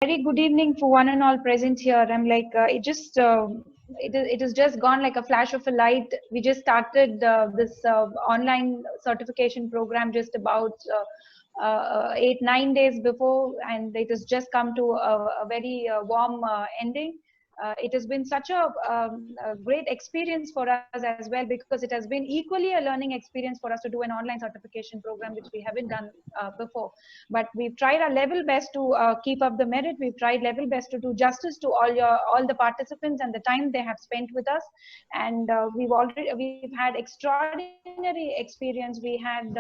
very good evening for one and all present here. I'm like, it has just gone like a flash of a light. We just started this online certification program just about 8-9 days before, and it has just come to a very warm ending. It has been such a great experience for us as well, because it has been equally a learning experience for us to do an online certification program, which we haven't done before. But we've tried our level best to keep up the merit. We've tried level best to do justice to all the participants and the time they have spent with us. And we've had extraordinary experience. We had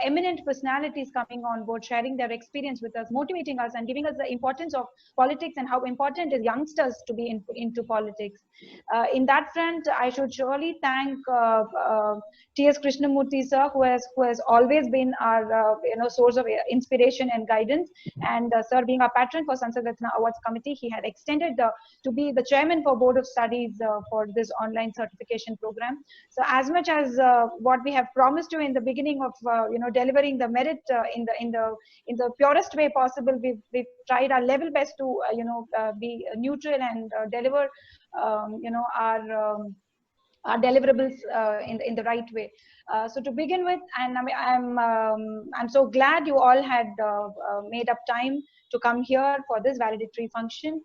eminent personalities coming on board, sharing their experience with us, motivating us, and giving us the importance of politics and how important it is youngsters to be into politics. In that front, I should surely thank T S Krishnamurthy sir, who has always been our source of inspiration and guidance. And sir, being our patron for Sansad Ratna Awards Committee, he had extended to be the chairman for Board of Studies for this online certification program. So as much as what we have promised you in the beginning of delivering the merit in the purest way possible, we've tried our level best to be neutral and deliver our deliverables in the right way. So to begin with, and I'm so glad you all had made up time to come here for this valedictory function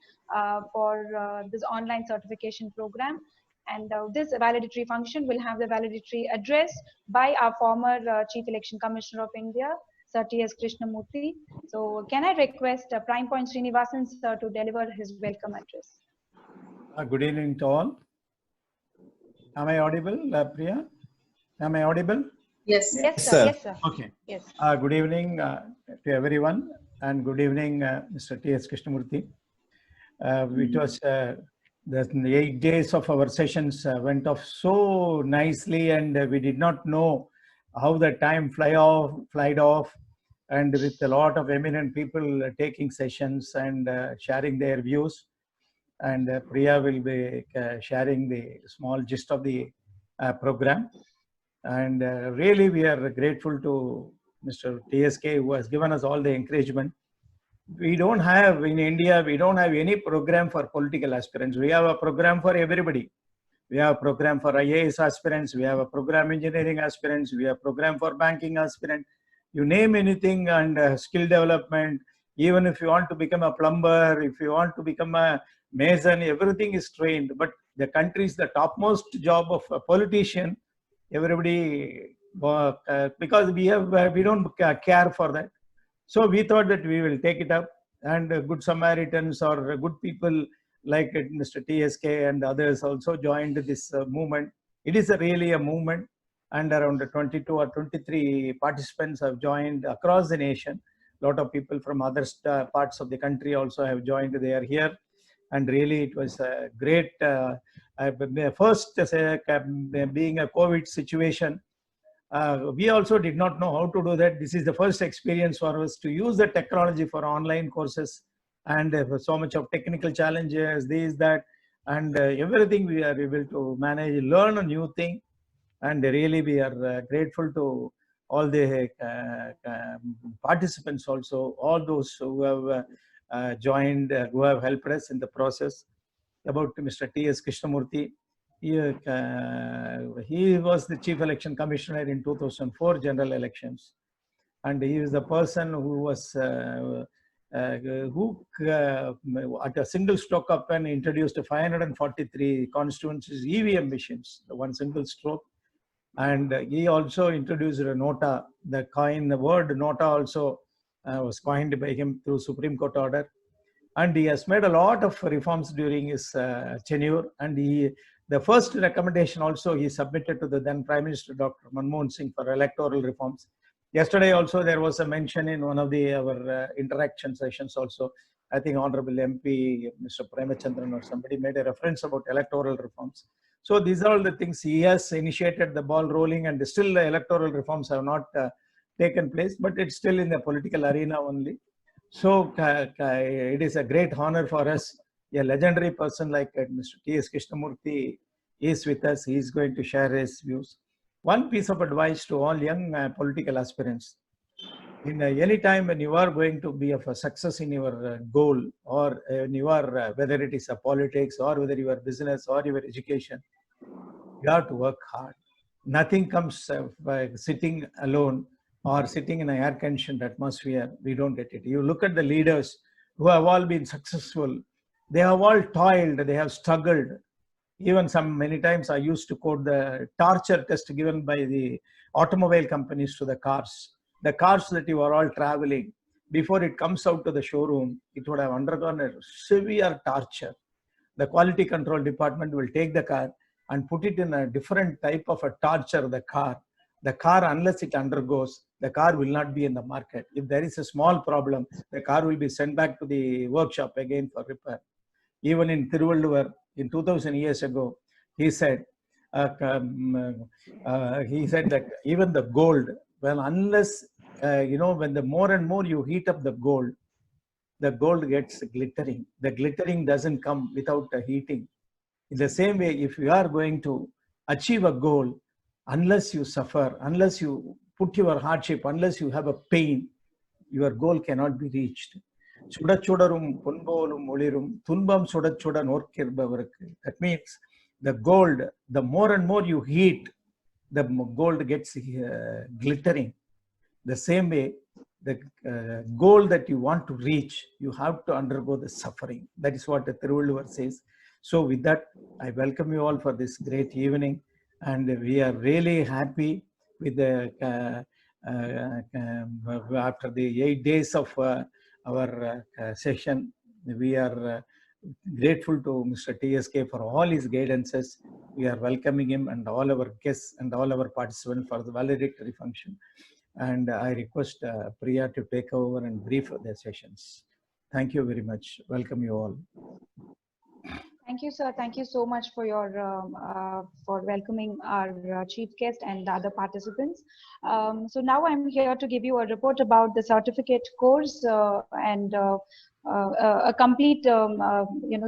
for this online certification program. And this valedictory function will have the valedictory address by our former Chief Election Commissioner of India, Sir T S Krishnamurthy. So can I request Prime Point Srinivasan sir to deliver his welcome address? Good evening to all. Am I audible, Priya? Am I audible? Yes, yes, sir. Yes, sir. Okay. Yes. Good evening to everyone, and good evening, Mr. T S Krishnamurthy. It was the 8 days of our sessions went off so nicely, and we did not know how the time flied off, and with a lot of eminent people taking sessions and sharing their views. And Priya will be sharing the small gist of the program. And really, we are grateful to Mr. TSK, who has given us all the encouragement. We don't have, in India, we don't have any program for political aspirants. We have a program for everybody. We have a program for IAS aspirants. We have a program engineering aspirants. We have a program for banking aspirants. You name anything, and skill development. Even if you want to become a plumber, if you want to become a mason, everything is trained. But the country is the topmost job of a politician. Everybody, because we don't care for that. So we thought that we will take it up, and good Samaritans or good people like Mr. TSK and others also joined this movement. It is really a movement, and around 22 or 23 participants have joined across the nation. A lot of people from other parts of the country also have joined. They are here, and really it was a great, first being a COVID situation. We also did not know how to do that. This is the first experience for us to use the technology for online courses, and so much of technical challenges, that, and everything we are able to manage, learn a new thing. And really we are grateful to all the participants also, all those who have joined, who have helped us in the process. About Mr. T S Krishnamurthy, he was the Chief Election Commissioner in 2004 general elections, and he is the person who was at a single stroke of pen introduced 543 constituencies EVM machines, the one single stroke. And he also introduced a nota, the word nota also was coined by him through Supreme Court order. And he has made a lot of reforms during his tenure. And the first recommendation also he submitted to the then Prime Minister Dr. Manmohan Singh for electoral reforms. Yesterday also there was a mention in one of our interaction sessions also. I think Honorable MP Mr. Premachandran or somebody made a reference about electoral reforms. So these are all the things he has initiated the ball rolling, and still the electoral reforms have not taken place, but it's still in the political arena only. So it is a great honor for us. A legendary person like Mr. T S Krishnamurthy is with us. He is going to share his views. One piece of advice to all young political aspirants. in any time when you are going to be of a success in your goal, or when you are, whether it is a politics or whether you are business or your education, you have to work hard. Nothing comes by sitting alone or sitting in an air conditioned atmosphere. We don't get it. You look at the leaders who have all been successful. They have all toiled. They have struggled. Even many times I used to quote the torture test given by the automobile companies to the cars. The cars that you are all traveling, before it comes out to the showroom, it would have undergone a severe torture. The quality control department will take the car and put it in a different type of a torture. The car, unless it undergoes, the car will not be in the market. If there is a small problem, the car will be sent back to the workshop again for repair. Even in Thiruvalluvar, in 2000 years ago, he said, that even the gold, well, unless, when the more and more you heat up the gold gets glittering. The glittering doesn't come without a heating. In the same way, if you are going to achieve a goal, unless you suffer, unless you put your hardship, unless you have a pain, your goal cannot be reached. That means the gold, the more and more you heat, the gold gets glittering. The same way, the goal that you want to reach, you have to undergo the suffering. That is what the Thiruvalluvar says. So with that, I welcome you all for this great evening, and we are really happy with the after the 8 days of our session. We are grateful to Mr. TSK for all his guidances. We are welcoming him and all our guests and all our participants for the valedictory function. And I request Priya to take over and brief the sessions. Thank you very much. Welcome you all. Thank you, sir. Thank you so much for your for welcoming our chief guest and the other participants. So now I'm here to give you a report about the certificate course and a complete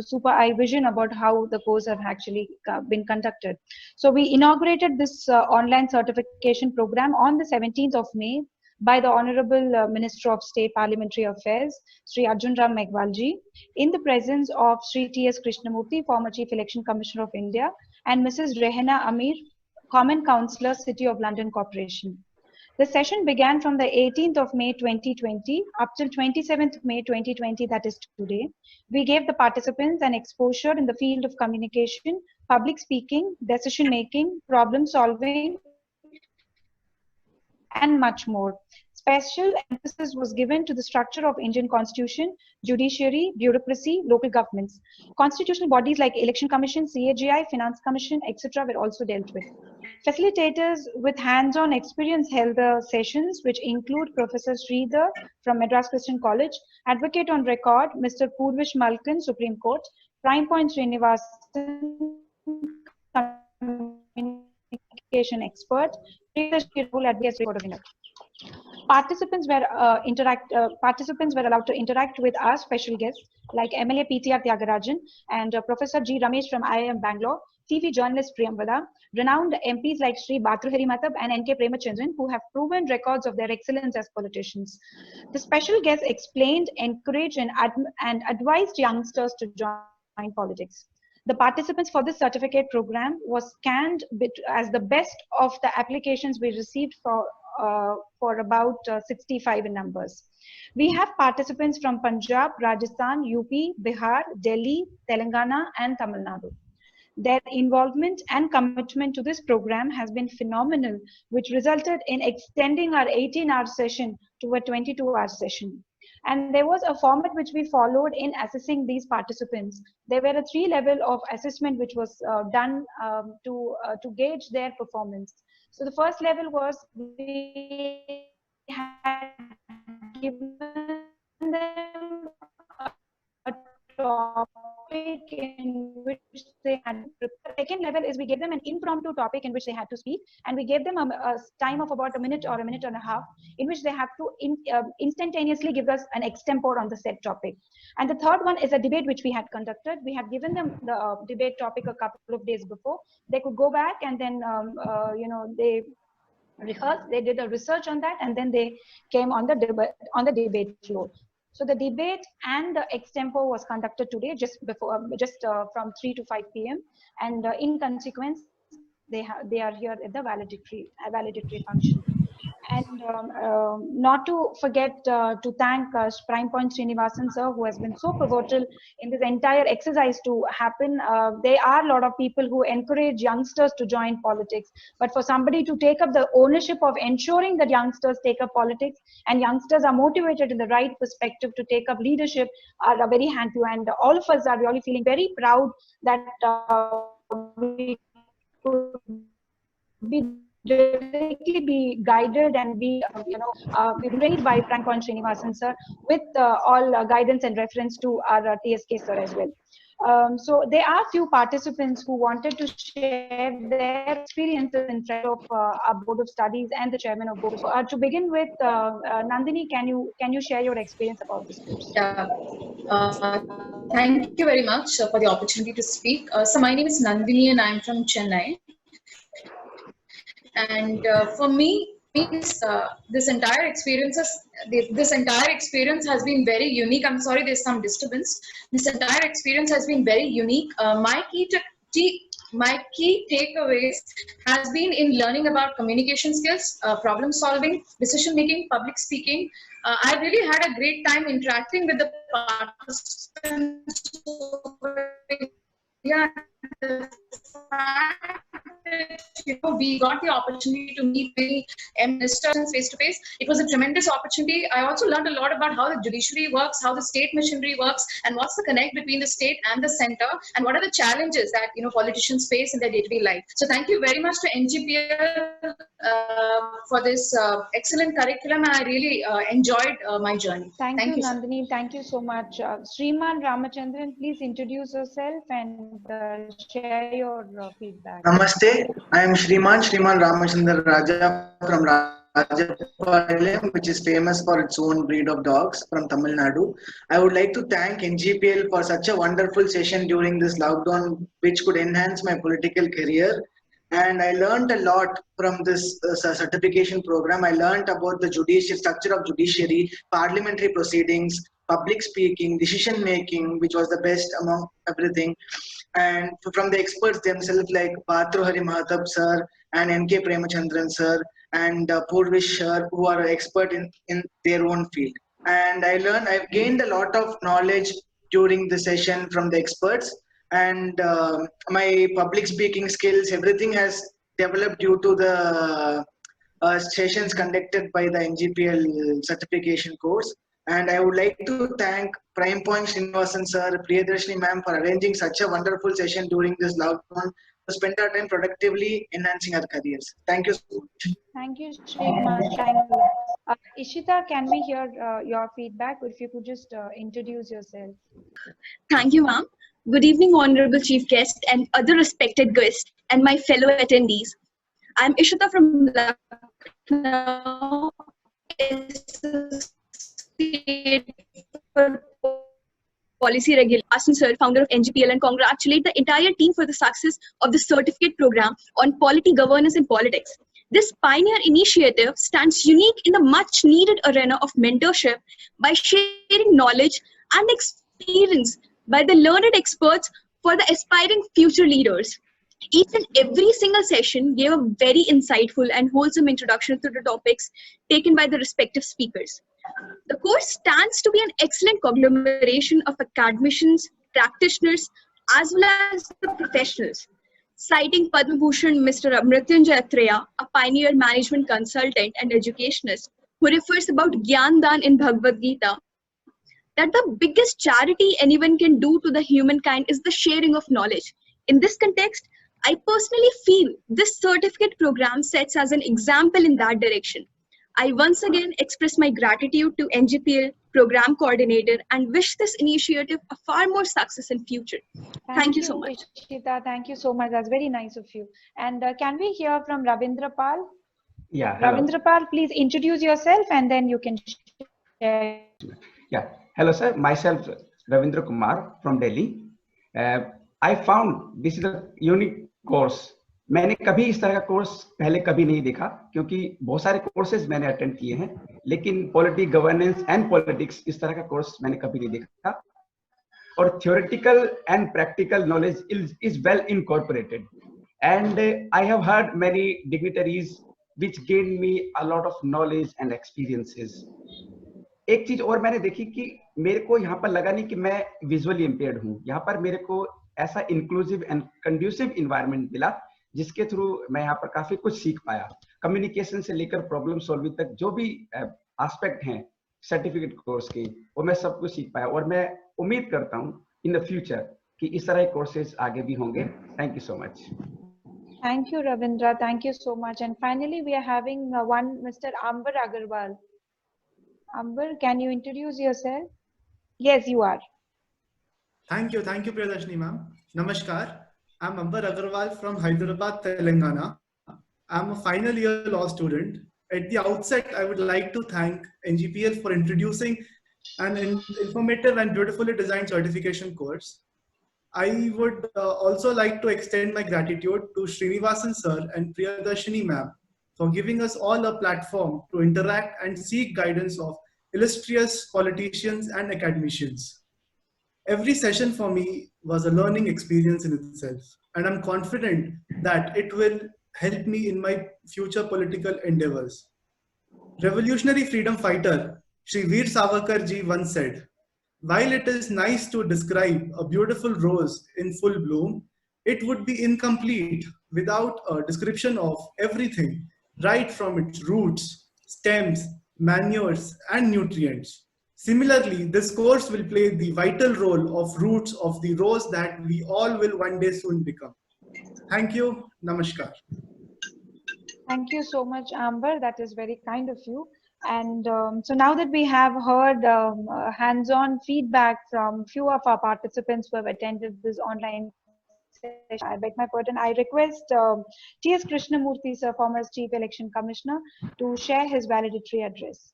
supervision about how the course have actually been conducted. So we inaugurated this online certification program on the 17th of May by the Honorable Minister of State Parliamentary Affairs, Sri Arjun Ram Meghwalji, in the presence of Sri T S Krishnamurthy, former Chief Election Commissioner of India, and Mrs. Rehana Amir, Common Councillor, City of London Corporation. The session began from the 18th of May 2020 up till 27th May 2020, that is today. We gave the participants an exposure in the field of communication, public speaking, decision making, problem solving, and much more. Special emphasis was given to the structure of Indian constitution, judiciary, bureaucracy, local governments. Constitutional bodies like Election Commission, CAGI, Finance Commission, etc. were also dealt with. Facilitators with hands-on experience held the sessions, which include Professor Sridhar from Madras Christian College, Advocate on Record, Mr. Purvish Malkan, Supreme Court, Prime Point Srinivasan, communication expert, Advocate Court of India. Participants were allowed to interact with our special guests like MLA PTR Tyagarajan and Professor G. Ramesh from IIM Bangalore, TV journalist Priyamvada, renowned MPs like Sri Bhartrihari Matab and NK Premachandran, who have proven records of their excellence as politicians. The special guests explained, encouraged, and advised youngsters to join politics. The participants for this certificate program was scanned as the best of the applications we received for about 65 in numbers. We have participants from Punjab, Rajasthan, UP, Bihar, Delhi, Telangana, and Tamil Nadu. Their involvement and commitment to this program has been phenomenal, which resulted in extending our 18-hour session to a 22-hour session. And there was a format which we followed in assessing these participants. There were a 3-level of assessment which was done to gauge their performance. So the first level was we had given them a topic in which they had to prepare. The second level is we gave them an impromptu topic in which they had to speak, and we gave them a time of about a minute or a minute and a half in which they have to instantaneously give us an extempore on the said topic. And the third one is a debate which we had conducted. We had given them the debate topic a couple of days before. They could go back and then rehearsed, they did a research on that, and then they came on the debate floor. So the debate and the extempo was conducted today, just before, from 3 to 5 p.m. And in consequence, they are here at the valedictory function. And not to forget to thank Prime Point Srinivasan sir, who has been so pivotal in this entire exercise to happen. There are a lot of people who encourage youngsters to join politics, but for somebody to take up the ownership of ensuring that youngsters take up politics and youngsters are motivated in the right perspective to take up leadership are very hand to hand. All of us are really feeling very proud that we could be directly be guided and be trained by Prime Point Srinivasan sir with all guidance and reference to our TSK sir as well. So there are few participants who wanted to share their experiences in front of our Board of Studies and the Chairman of Board. So to begin with, Nandini, can you share your experience about this course? Yeah. Thank you very much for the opportunity to speak. So my name is Nandini and I'm from Chennai. And for me, this entire experience has been very unique. I'm sorry, there's some disturbance. This entire experience has been very unique. My key takeaways has been in learning about communication skills, problem solving, decision making, public speaking. I really had a great time interacting with the participants. Yeah, we got the opportunity to meet many ministers face to face. It was a tremendous opportunity. I also learned a lot about how the judiciary works, how the state machinery works, and what's the connect between the state and the center, and what are the challenges that politicians face in their day-to-day life. So thank you very much to NGPL for this excellent curriculum, and I really enjoyed my journey. Thank you, Nandini. Thank you so much. Sriman Ramachandran, please introduce yourself and share your feedback. Namaste. I am Shriman Ramachandran Raja from Rajapalayam, which is famous for its own breed of dogs from Tamil Nadu. I would like to thank NGPL for such a wonderful session during this lockdown, which could enhance my political career. And I learned a lot from this certification program. I learned about the structure of judiciary, parliamentary proceedings, public speaking, decision making, which was the best among everything. And from the experts themselves, like Bhartrihari Mahatab sir and N.K. Premachandran sir and Purvish sir, who are expert in their own field. And I've gained a lot of knowledge during the session from the experts. And my public speaking skills, everything has developed due to the sessions conducted by the NGPL certification course. And I would like to thank Prime Point Srinivasan sir, Priyadarshini ma'am for arranging such a wonderful session during this lockdown to spend our time productively enhancing our careers. Thank you so much. Thank you, Sriman. Thank you. Ishita, can we hear your feedback? If you could just introduce yourself. Thank you, ma'am. Good evening, Honorable Chief Guest and other respected guests and my fellow attendees. I'm Ishita from Lucknow, for Policy Regulation, sir, founder of NGPL, and congratulate the entire team for the success of the certificate program on polity, governance and politics. This pioneer initiative stands unique in the much needed arena of mentorship by sharing knowledge and experience by the learned experts for the aspiring future leaders. Each and every single session gave a very insightful and wholesome introduction to the topics taken by the respective speakers. The course stands to be an excellent conglomeration of academicians, practitioners, as well as the professionals. Citing Padma Bhushan Mr. Mrityunjay Atreya, a pioneer management consultant and educationist, who refers about Gyan Dan in Bhagavad Gita, that the biggest charity anyone can do to the humankind is the sharing of knowledge. In this context, I personally feel this certificate program sets as an example in that direction. I once again express my gratitude to NGPL program coordinator and wish this initiative a far more success in future. Thank you so much. Ishita, thank you so much. That's very nice of you. And can we hear from Ravindra Pal? Yeah. Hello. Ravindra Pal, please introduce yourself and then you can share. Yeah. Hello, sir. Myself, Ravindra Kumar from Delhi. I found this is a unique course मैंने कभी इस तरह का course पहले कभी नहीं देखा, क्योंकि बहुत सारे कोर्सेज मैंने अटेंड किए हैं, लेकिन पॉलिटी, गवर्नेंस एंड पॉलिटिक्स इस तरह का कोर्स मैंने कभी नहीं देखा. और theoretical and practical knowledge is well incorporated, and I have heard many dignitaries which gained me a lot of knowledge and experiences. एक चीज और मैंने देखी कि मेरे को यहाँ पर लगा नहीं कि मैं विजुअली इम्पेयर्ड हूँ. यहाँ पर मेरे को ऐसा इंक्लूसिव एंड कंड्यूसिव इन्वायरमेंट मिला जिसके थ्रू मैं यहाँ पर काफी कुछ सीख पाया. कम्युनिकेशन से लेकर प्रॉब्लम सॉल्विंग तक जो भी एस्पेक्ट हैं सर्टिफिकेट कोर्स के, वो मैं सब कुछ सीख पाया. और मैं उम्मीद करता हूँ इन द फ्यूचर कि इस तरह के कोर्सेज आगे भी होंगे. Thank you so much. Thank you, Ravindra. Thank you so much. And finally, we are having one Mr. Amber Agarwal. Amber, can you introduce yourself? Yes, you are. Thank you, Priyadarshini ma'am. Namaskar. I'm Amber Agarwal from Hyderabad, Telangana. I'm a final year law student. At the outset, I would like to thank NGPL for introducing an informative and beautifully designed certification course. I would also like to extend my gratitude to Srinivasan sir and Priyadarshini ma'am for giving us all a platform to interact and seek guidance of illustrious politicians and academicians. Every session for me was a learning experience in itself, and I'm confident that it will help me in my future political endeavors. Revolutionary freedom fighter Shri Veer Savarkar ji once said, "While it is nice to describe a beautiful rose in full bloom, it would be incomplete without a description of everything, right from its roots, stems, manures, and nutrients." Similarly, this course will play the vital role of roots of the rose that we all will one day soon become. Thank you. Namaskar. Thank you so much, Amber. That is very kind of you. And so now that we have heard hands-on feedback from few of our participants who have attended this online session, I beg my pardon, I request T S Krishnamurthy, sir, former Chief Election Commissioner, to share his valedictory address.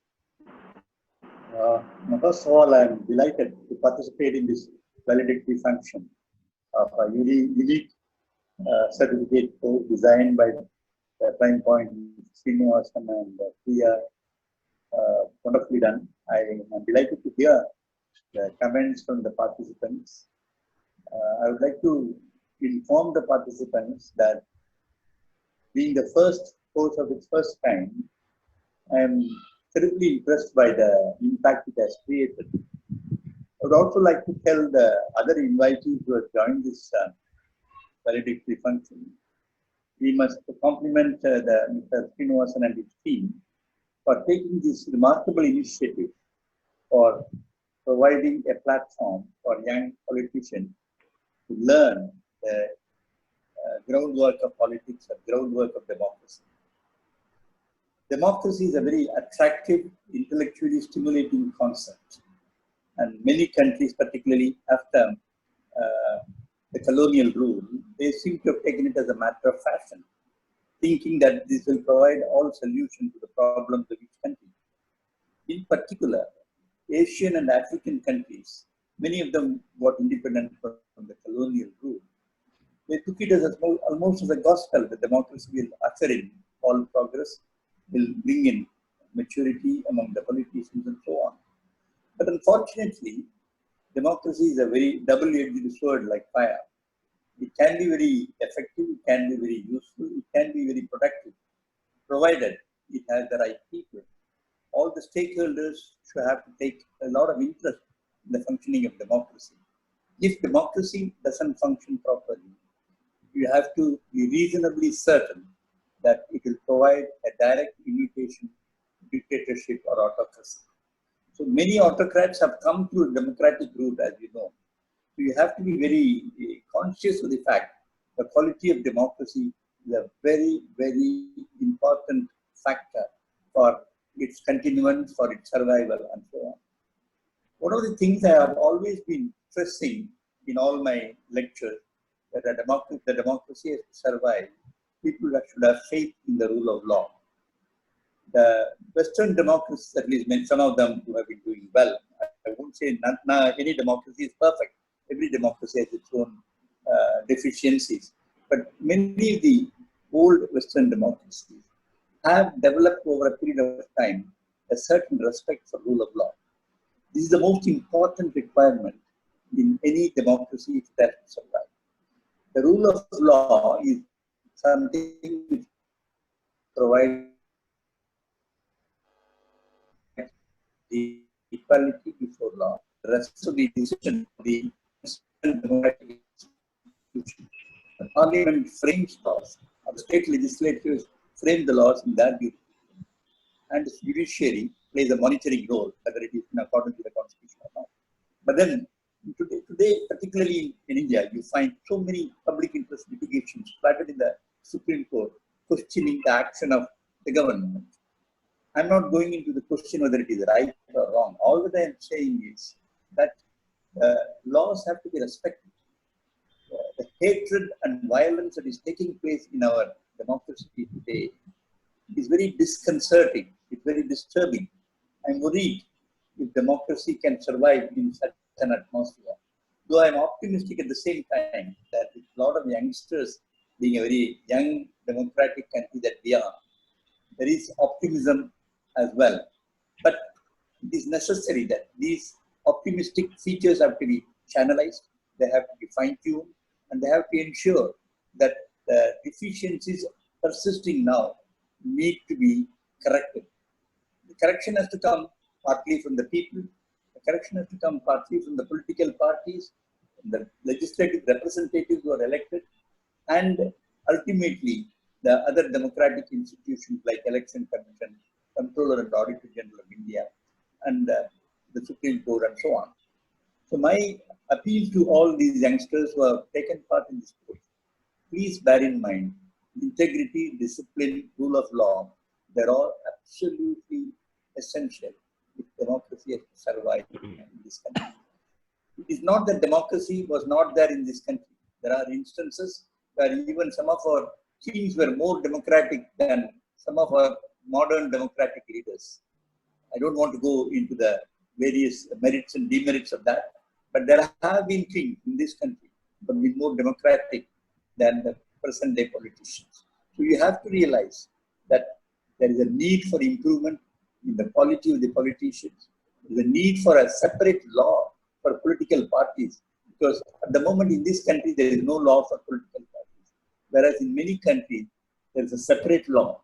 First of all, I am delighted to participate in this valedictory function of a unique certificate course designed by Prime Point Srinivasan and Priya. Wonderfully done. I am delighted to hear the comments from the participants. I would like to inform the participants that being the first course of its first kind, I am terribly impressed by the impact it has created. I would also like to tell the other invitees who have joined this valedictory function, we must compliment Mr. Srinivasan and his team for taking this remarkable initiative for providing a platform for young politicians to learn the groundwork of politics and groundwork of democracy. Democracy is a very attractive, intellectually stimulating concept. And many countries, particularly after the colonial rule, they seem to have taken it as a matter of fashion, thinking that this will provide all solutions to the problems of each country. In particular, Asian and African countries, many of them got independent from the colonial rule. They took it as almost as a gospel that democracy will usher in all progress, will bring in maturity among the politicians and so on. But unfortunately, democracy is a very double-edged sword like fire. It can be very effective, it can be very useful, it can be very productive, provided it has the right people. All the stakeholders should have to take a lot of interest in the functioning of democracy. If democracy doesn't function properly, you have to be reasonably certain that it will provide a direct imitation dictatorship or autocracy. So many autocrats have come through a democratic route, as you know. So you have to be very conscious of the fact the quality of democracy is a very, very important factor for its continuance, for its survival, and so on. One of the things I have always been stressing in all my lectures, that the democracy has to survive, people should have faith in the rule of law. The Western democracies, at least some of them who have been doing well, I won't say any democracy is perfect. Every democracy has its own deficiencies. But many of the old Western democracies have developed over a period of time a certain respect for rule of law. This is the most important requirement in any democracy that survives. The rule of law is something which provides the equality before law. The rest of the decision of the democratic institution. The parliament frames laws, the state legislatures frame the laws in their view, and the judiciary plays a monitoring role, whether it is in accordance with the constitution or not. But then today, particularly in India, you find so many public interest litigations flooded in the Supreme Court questioning the action of the government. I'm not going into the question whether it is right or wrong. All that I am saying is that laws have to be respected. The hatred and violence that is taking place in our democracy today is very disconcerting. It's very disturbing. I'm worried if democracy can survive in such an atmosphere. Though I'm optimistic at the same time that with a lot of youngsters being a very young democratic country that we are, there is optimism as well. But it is necessary that these optimistic features have to be channelized, they have to be fine-tuned, and they have to ensure that the deficiencies persisting now need to be corrected. The correction has to come partly from the people, the correction has to come partly from the political parties, the legislative representatives who are elected, and ultimately the other democratic institutions like Election Commission, Comptroller and Auditor General of India, and the Supreme Court, and so on. So my appeal to all these youngsters who have taken part in this course, please bear in mind, integrity, discipline, rule of law, they're all absolutely essential if democracy has to survive in this country. It is not that democracy was not there in this country. There are instances where even some of our kings were more democratic than some of our modern democratic leaders. I don't want to go into the various merits and demerits of that, but there have been kings in this country who have been more democratic than the present day politicians. So you have to realize that there is a need for improvement in the quality of the politicians. There is a need for a separate law for political parties, because at the moment in this country there is no law for political parties, whereas in many countries there is a separate law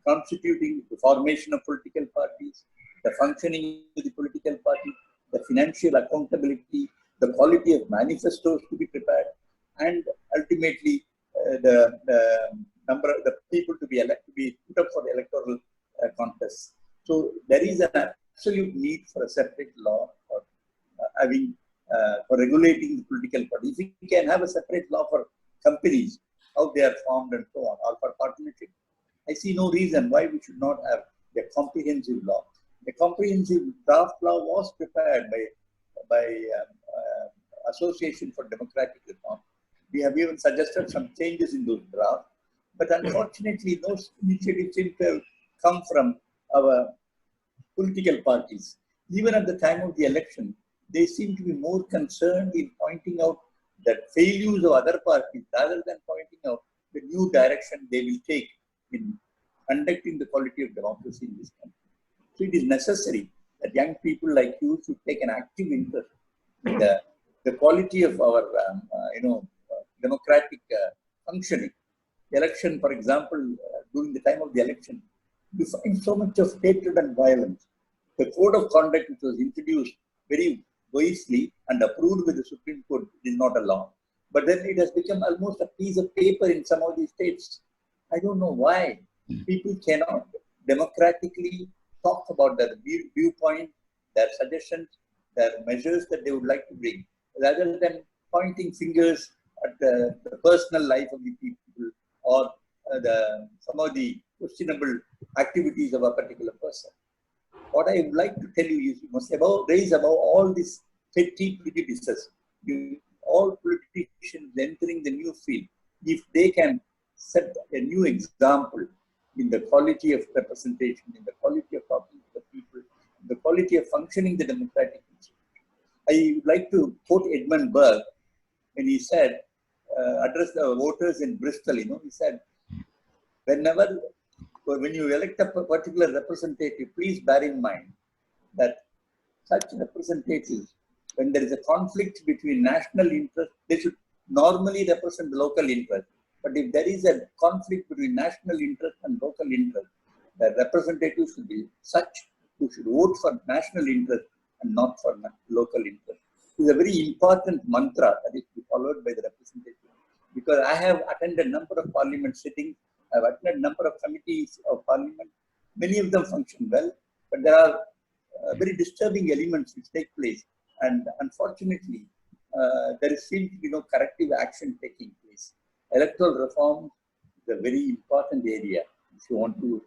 constituting the formation of political parties, the functioning of the political party, the financial accountability, the quality of manifestos to be prepared, and ultimately the number of the people to be elected, to be put up for the electoral contests. So there is an absolute need for a separate law for for regulating the political party. If we can have a separate law for companies, how they are formed and so on, or for partnership, I see no reason why we should not have a comprehensive law. The comprehensive draft law was prepared by Association for Democratic Reform. We have even suggested some changes in those drafts, but unfortunately, those initiatives seem to have come from our political parties. Even at the time of the election, they seem to be more concerned in pointing out the failures of other parties rather than pointing out the new direction they will take in conducting the quality of democracy in this country. So it is necessary that young people like you should take an active interest in the quality of our democratic functioning. The election, for example, during the time of the election, you find so much of hatred and violence. The code of conduct which was introduced very wisely and approved with the Supreme Court is not a law. But then it has become almost a piece of paper in some of these states. I don't know why people cannot democratically talk about their viewpoint, their suggestions, their measures that they would like to bring, rather than pointing fingers at the personal life of the people or some of the questionable activities of a particular person. What I would like to tell you is you must raise above all these petty prejudices. All politicians entering the new field, if they can set a new example in the quality of representation, in the quality of talking to the people, in the quality of functioning the democratic institution. I would like to quote Edmund Burke when he said, address the voters in Bristol, he said, when you elect a particular representative, please bear in mind that such representatives, when there is a conflict between national interest, they should normally represent the local interest. But if there is a conflict between national interest and local interest, the representative should be such who should vote for national interest and not for local interest. It is a very important mantra that is to be followed by the representative. Because I have attended a number of parliament sittings, I have attended a number of committees of parliament. Many of them function well, but there are very disturbing elements which take place. And unfortunately, there seems to be no corrective action taking place. Electoral reform is a very important area if you want to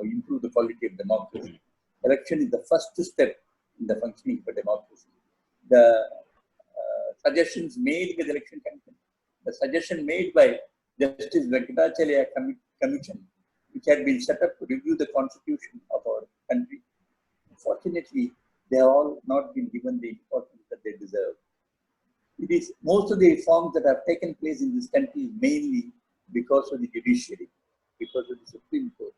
improve the quality of democracy. Election is the first step in the functioning of democracy. The suggestions made by the election commission, the suggestion made by Justice Venkatacharya Commission, which had been set up to review the constitution of our country, unfortunately, they have all not been given the importance that they deserve. It is most of the reforms that have taken place in this country mainly because of the judiciary, because of the Supreme Court.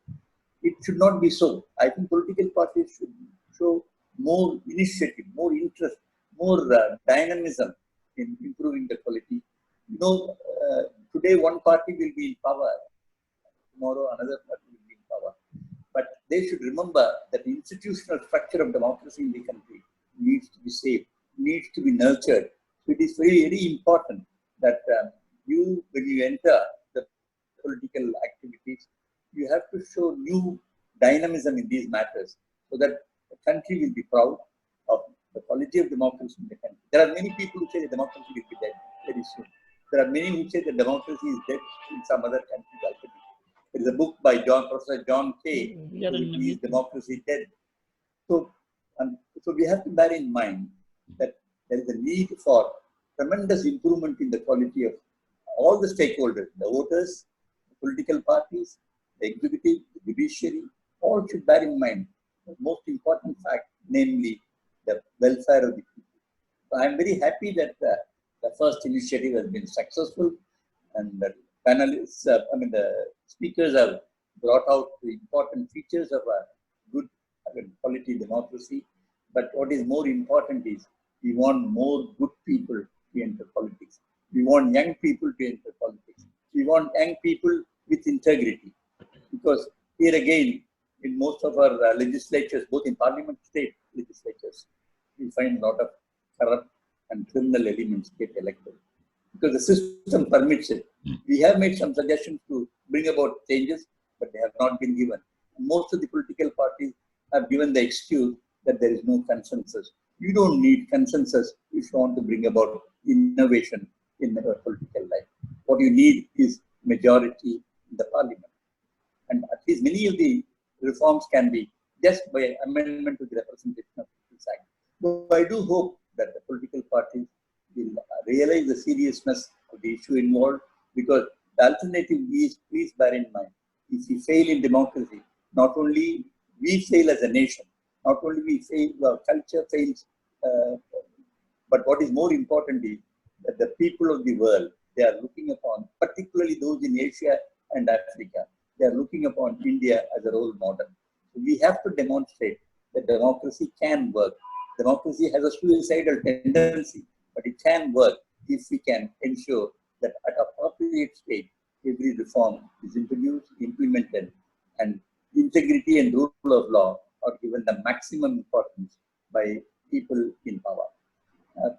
It should not be so. I think political parties should show more initiative, more interest, more dynamism in improving the quality. You know, today one party will be in power, tomorrow another party will be in power. But they should remember that the institutional structure of democracy in the country needs to be saved, needs to be nurtured. So it is very, very important that when you enter the political activities, you have to show new dynamism in these matters so that the country will be proud of the quality of democracy in the country. There are many people who say that democracy will be dead very soon. There are many who say that democracy is dead in some other countries already. There is a book by Professor John Kay, Is Democracy Dead? So we have to bear in mind that there is a need for tremendous improvement in the quality of all the stakeholders, the voters, the political parties, the executive, the judiciary, all should bear in mind the most important fact, namely the welfare of the people. So I am very happy that the first initiative has been successful, and the panelists, the speakers have brought out the important features of a good quality democracy. But what is more important is we want more good people to enter politics. We want young people to enter politics. We want young people with integrity. Because here again, in most of our legislatures, both in parliament, state legislatures, we find a lot of corrupt and criminal elements get elected. Because the system permits it. We have made some suggestions to bring about changes, but they have not been given. Most of the political parties have given the excuse that there is no consensus. You don't need consensus if you want to bring about innovation in our political life. What you need is majority in the parliament. And at least many of the reforms can be just by amendment to the Representation of People's Act. So I do hope that the political parties will realize the seriousness of the issue involved, because the alternative is, please bear in mind, if we fail in democracy, not only we fail as a nation, not only we fail, our culture fails, but what is more important is that the people of the world, they are looking upon, particularly those in Asia and Africa, they are looking upon India as a role model. So we have to demonstrate that democracy can work. Democracy has a suicidal tendency, but it can work if we can ensure that at appropriate stage, every reform is introduced, implemented, and integrity and rule of law are given the maximum importance by people in power.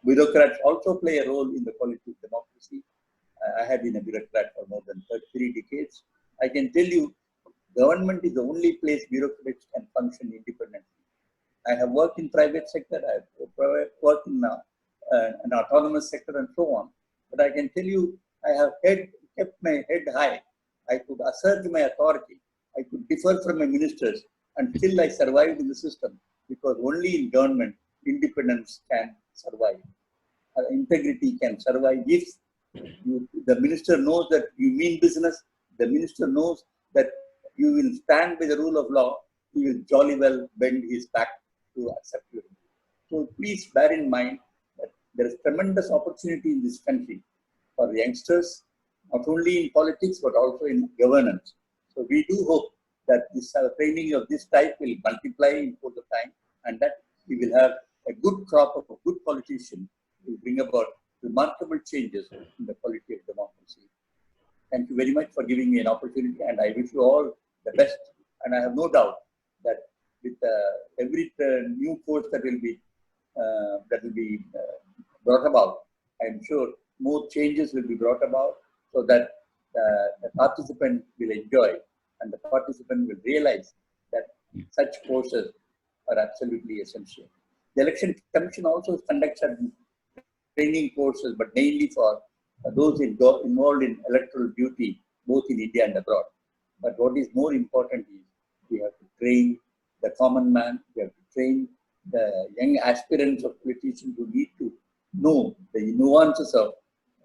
Bureaucrats also play a role in the quality of democracy. I have been a bureaucrat for more than 33 decades. I can tell you, government is the only place bureaucrats can function independently. I have worked in private sector, I have worked in an autonomous sector and so on. But I can tell you, I have kept my head high. I could assert my authority. I could differ from my ministers, and still I survived in the system, because only in government independence can survive. Integrity can survive if the minister knows that you mean business, the minister knows that you will stand by the rule of law, he will jolly well bend his back to accept you. So please bear in mind that there is tremendous opportunity in this country for youngsters, not only in politics, but also in governance. So we do hope that this training of this type will multiply in course of time, and that we will have a good crop of good politicians who bring about remarkable changes in the quality of democracy. Thank you very much for giving me an opportunity, and I wish you all the best. And I have no doubt that with every new course that will be brought about, I am sure more changes will be brought about so that the participant will enjoy and the participant will realize that such courses are absolutely essential. The Election Commission also conducts training courses, but mainly for those involved in electoral duty, both in India and abroad. But what is more important is we have to train the common man, we have to train the young aspirants of politicians who need to know the nuances of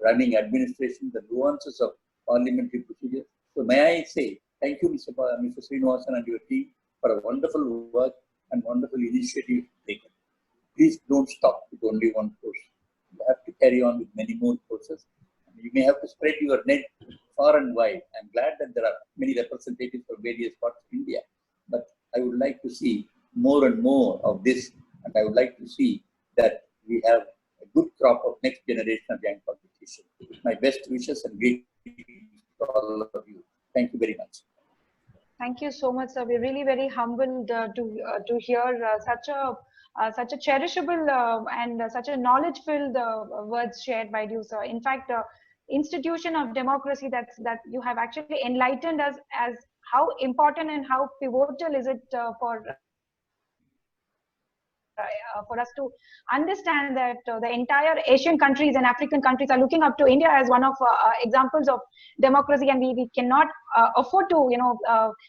running administration, the nuances of parliamentary procedure. So may I say, thank you, Mr. Srinivasan and your team for a wonderful work and wonderful initiative taken. Please don't stop with only one course. You have to carry on with many more courses. You may have to spread your net far and wide. I'm glad that there are many representatives from various parts of India, but I would like to see more and more of this, and I would like to see that we have a good crop of next generation of young politicians. My best wishes and greetings to all of you. Thank you very much. Thank you so much, sir. We're really very humbled to hear such a cherishable and such a knowledge-filled words shared by you, sir. In fact, institution of democracy that you have actually enlightened us as how important and how pivotal is it for us to understand that the entire Asian countries and African countries are looking up to India as one of examples of democracy, and we cannot afford to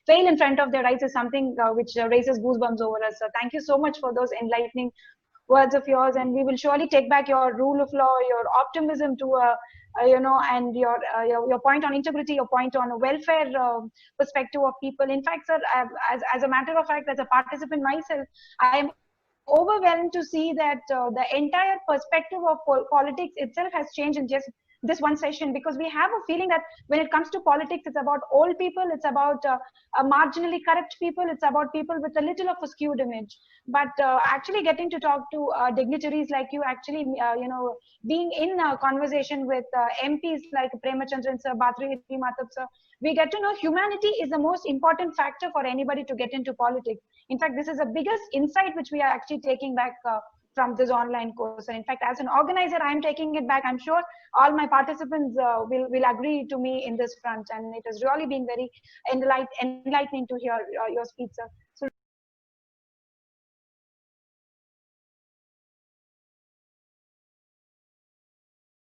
fail in front of their eyes is something which raises goosebumps over us. So thank you so much for those enlightening words of yours, and we will surely take back your rule of law, your optimism to and your point on integrity, your point on a welfare perspective of people. In fact, sir, as a matter of fact, as a participant myself, I am overwhelmed to see that the entire perspective of politics itself has changed in just this one session, because we have a feeling that when it comes to politics, it's about old people, it's about marginally corrupt people, it's about people with a little of a skewed image. But actually getting to talk to dignitaries like you, actually being in a conversation with MPs like Premachandran sir, Bhatri Mathab sir, we get to know humanity is the most important factor for anybody to get into politics. In fact, this is the biggest insight which we are actually taking back from this online course. And in fact, as an organizer, I'm taking it back. I'm sure all my participants will agree to me in this front. And it has really been very enlightening to hear your speech, sir. So